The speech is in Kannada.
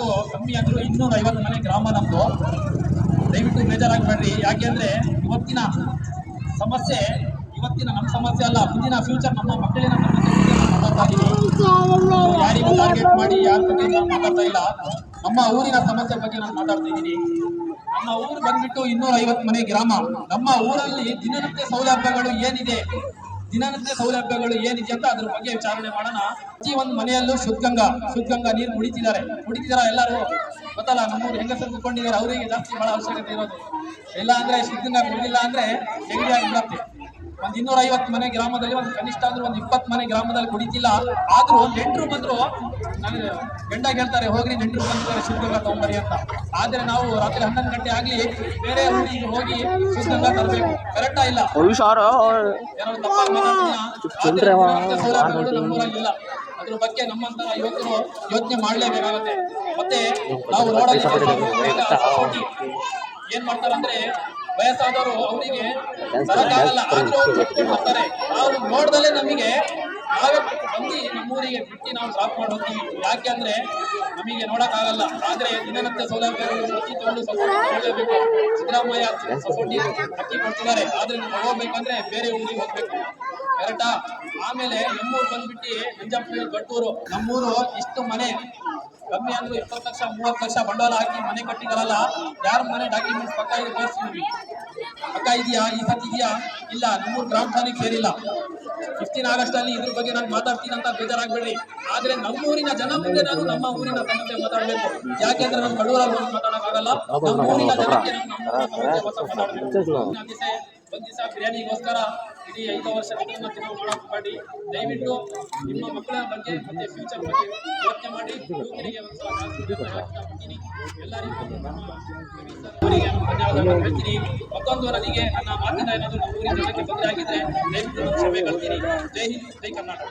ದಯವಿಟ್ಟು ಕಮ್ಮಿ ಅಂದರೂ 250 ಮನೆ ಗ್ರಾಮ ನಮ್ಮದು. ದಯವಿಟ್ಟು ಬೇಜಾರಾಗಬೇಡ್ರಿ. ಯಾಕೆಂದರೆ ಇವತ್ತಿನ ಸಮಸ್ಯೆ ನಮ್ಮ ಸಮಸ್ಯೆ ಅಲ್ಲ, ಮುಂದಿನ ಫ್ಯೂಚರ್ ನಮ್ಮ ಮಕ್ಕಳಿನ ಸಮಸ್ಯೆ ಮಾತಾಡ್ತಾ ಇದ್ದೀನಿ. ಯಾರಿಗೂ ಟಾರ್ಗೆಟ್ ಮಾಡಿ ಯಾರ ಬಗ್ಗೆ ನಾನು ಮಾತಾಡ್ತಾ ಇಲ್ಲ. ನಮ್ಮ ಊರಿನ ಸಮಸ್ಯೆ ಬಗ್ಗೆ ನಾನು ಮಾತಾಡ್ತಾ ಇದ್ದೀನಿ. ನಮ್ಮ ಊರು ಬಂದ್ಬಿಟ್ಟು 250 ಮನೆ ಗ್ರಾಮ. ನಮ್ಮ ಊರಲ್ಲಿ ದಿನನಿತ್ಯ ಸೌಲಭ್ಯಗಳು ಏನಿದೆ ಅಂತ ಅದ್ರ ಬಗ್ಗೆ ವಿಚಾರಣೆ ಮಾಡೋಣ. ಪ್ರತಿ ಒಂದು ಮನೆಯಲ್ಲೂ ಶುದ್ಧಗಂಗಾ ನೀರು ಕುಡಿತಿದಾರ ಎಲ್ಲರೂ. ಗೊತ್ತಲ್ಲ, ನಮ್ಮೂರು ಹೆಂಗಸರು ಕುತ್ಕೊಂಡಿದ್ದಾರೆ, ಅವರಿಗೆ ಜಾಸ್ತಿ ಬಹಳ ಅವಶ್ಯಕತೆ ಇರೋದು. ಇಲ್ಲ ಅಂದ್ರೆ ಶುದ್ಧಗಂಗಾ ಕುಡಿಲಿಲ್ಲ ಅಂದ್ರೆ ನೆಗಡಿ ಆಗಿಬಿಡತ್ತೆ. ಒಂದು 250 ಮನೆ ಗ್ರಾಮದಲ್ಲಿ ಒಂದು ಕನಿಷ್ಠ ಅಂದ್ರೆ ಒಂದು 20 ಮನೆ ಗ್ರಾಮದಲ್ಲಿ ಕುಡಿತಿಲ್ಲ. ಆದ್ರೂ ನೆಂಟರು ಬಂದ್ರು ನನಗೆ ಗಂಡ ಹೇಳ್ತಾರೆ, ಹೋಗ್ರಿ ನೆಂಟರು ಬಂದಿದ್ದಾರೆ ಶುದ್ಧಗಂಗಾ ತಗೊಂಬರಿ ಅಂತ. ಆದ್ರೆ ನಾವು ರಾತ್ರಿ 11 ಗಂಟೆ ಆಗ್ಲಿ ಬೇರೆ ಊರಿಗೆ ಹೋಗಿ ಶುದ್ಧಗಂಗಾ ತರಬೇಕು. ಕರೆಕ್ಟಾ ಇಲ್ಲ? ಏನಾದ್ರು ತಪ್ಪಾಗಿ ಸೌಲಭ್ಯಗಳು ನಮ್ಮೂರಲ್ಲಿ ಇಲ್ಲ. ಅದ್ರ ಬಗ್ಗೆ ನಮ್ಮಂತರ ಯುವಕರು ಯೋಚನೆ ಮಾಡ್ಲೇಬೇಕಾಗತ್ತೆ. ಮತ್ತೆ ನಾವು ರೋಡಲ್ಲಿ ಏನ್ ಮಾಡ್ತಾರಂದ್ರೆ ವಯಸ್ಸಾದವರು ಅವರಿಗೆ ಬರಕ್ಕಾಗಲ್ಲ, ಆದ್ರೂ ಬರ್ತಾರೆ. ನಾವು ನೋಡ್ದಲ್ಲೇ ನಮಗೆ ನಾವೇ ಬಂದು ನಮ್ಮೂರಿಗೆ ಬಿಟ್ಟು ನಾವು ಡ್ರಾಪ್ ಮಾಡಿ ಹೋಗ್ತೀವಿ. ಯಾಕೆ ಅಂದ್ರೆ ನಮಗೆ ನೋಡಕ್ಕಾಗಲ್ಲ. ಆದ್ರೆ ದಿನನಿತ್ಯ ಸೌಲಭ್ಯಗಳು ಪ್ರತಿ ತಗೊಂಡು ಸಪೋರ್ಟ್ ಸಿದ್ದರಾಮಯ್ಯ ಸಪೋರ್ಟ್ ಅಕ್ಕಿ ಕೊಡ್ತಿದ್ದಾರೆ. ಆದ್ರೆ ನಾವು ಹೋಗ್ಬೇಕಂದ್ರೆ ಬೇರೆ ಊರಿಗೆ ಹೋಗ್ಬೇಕು. ಕರೆಕ್ಟಾ? ಆಮೇಲೆ ನಮ್ಮೂರು ಬಂದ್ಬಿಟ್ಟು ನಂಜಪ್ಪನಹಳ್ಳಿ ಗಟ್ಟೂರು. ನಮ್ಮೂರು ಇಷ್ಟು ಮನೆ ಕಮ್ಮಿ ಅಂದ್ರೆ 20 ಲಕ್ಷ 30 ಲಕ್ಷ ಬಂಡವಾಳ ಹಾಕಿ ಮನೆ ಕಟ್ಟಿದಾರಲ್ಲ, ಯಾರ ಮನೆ ಡಾಕ್ಯುಮೆಂಟ್ಸ್ ಪಕ್ಕ ಇದೆ ತೋರಿಸ್ತೀವಿ. ಪಕ್ಕ ಇದೆಯಾ? ಈ ಸತಿ ಇದೆಯಾ? ಇಲ್ಲ. ನಮ್ಮೂರು ಗ್ರಾಮ ಸಭೆಗೆ ಸೇರಿಲ್ಲ. 15 ಆಗಸ್ಟ್ ಅಲ್ಲಿ ಇದ್ರ ಬಗ್ಗೆ ನಾನು ಮಾತಾಡ್ತೀನಿ ಅಂತ ಬೇಜಾರಾಗ್ಬೇಡ್ರಿ. ಆದ್ರೆ ನಮ್ಮೂರಿನ ಜನ ಮುಂದೆ ನಾನು ನಮ್ಮ ಊರಿನ ಸಮಸ್ಯೆ ಮಾತಾಡ್ಬೇಕು. ಯಾಕೆಂದ್ರೆ ನಮ್ಮ ಕಡೂರಲ್ಲಿ ಹೋಗಿ ಮಾತಾಡೋಕ್ಕಾಗಲ್ಲ. ನಮ್ಮ ಊರಿನ ಜನಕ್ಕೆ ಒಂದ್ ದಿವಸ ಬಿರಿಯಾನಿಗೋಸ್ಕರ ಇಡೀ 5 ವರ್ಷ ಚುನಾವಣೆ ಮಾಡಕ್ ಮಾಡಿ. ದಯವಿಟ್ಟು ನಿಮ್ಮ ಮಕ್ಕಳ ಬಗ್ಗೆ ಮತ್ತೆ ಫ್ಯೂಚರ್ ಬಗ್ಗೆ ಯೋಚನೆ ಮಾಡಿ. ಯುವಕರಿಗೆ ಎಲ್ಲರಿಗೂ ಧನ್ಯವಾದಗಳು ಹೇಳ್ತೀನಿ. ಮತ್ತೊಂದು ನನಗೆ ನನ್ನ ಮಾತಿನ ಏನಾದರೂ ನಮ್ಮ ಊರಿನ ಜನಕ್ಕೆ ತೊಂದರೆ ಆಗಿದ್ರೆ ದಯವಿಟ್ಟು ಕ್ಷಮೆ ಕಳ್ತೀನಿ. ಜೈ ಹಿಂದ್, ಜೈ ಕರ್ನಾಟಕ.